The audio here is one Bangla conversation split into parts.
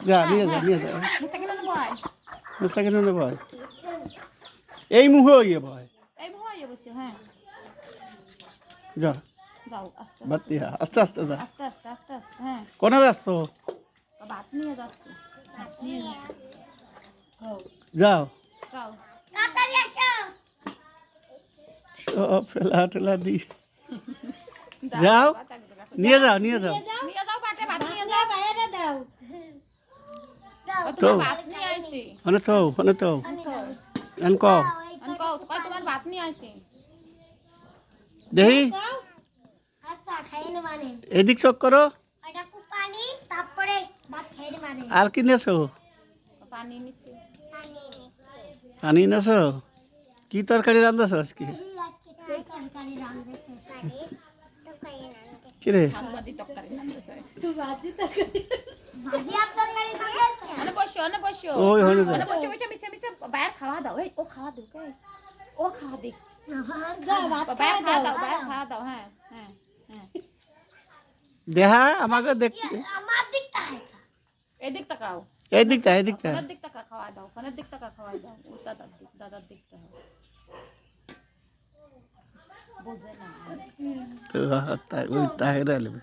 যা নিয়ে যা মোস্তাকিন ভয় এই মুহে ইয়ে ভয় যা বাতি আস্তে আস্তে যা কোনে যাচ্ছ যাও সব ফেলা টেলা দি যাও নিয়ে যাও তো হনে তো এন কও দেহি এদিক চোখ করো আর কি নেছো পানি নেছো কি তরকারি রান্ধাছ আজকে কিরে ওই হনে খাওয়া দাও হ্যাঁ দেহা আমাকে দেখতে এদিক তাকাও এদিকটা ফোনের দিক টাকা খাওয়া দাও ওর দাদার দিকটা বোঝে না তো ওই তাহেরা লেবে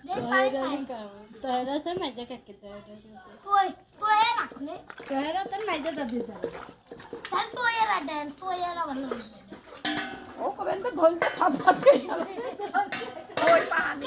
ও কবেন তো ধলতে থাপ থাপ খেয়ে গেল ওই পানি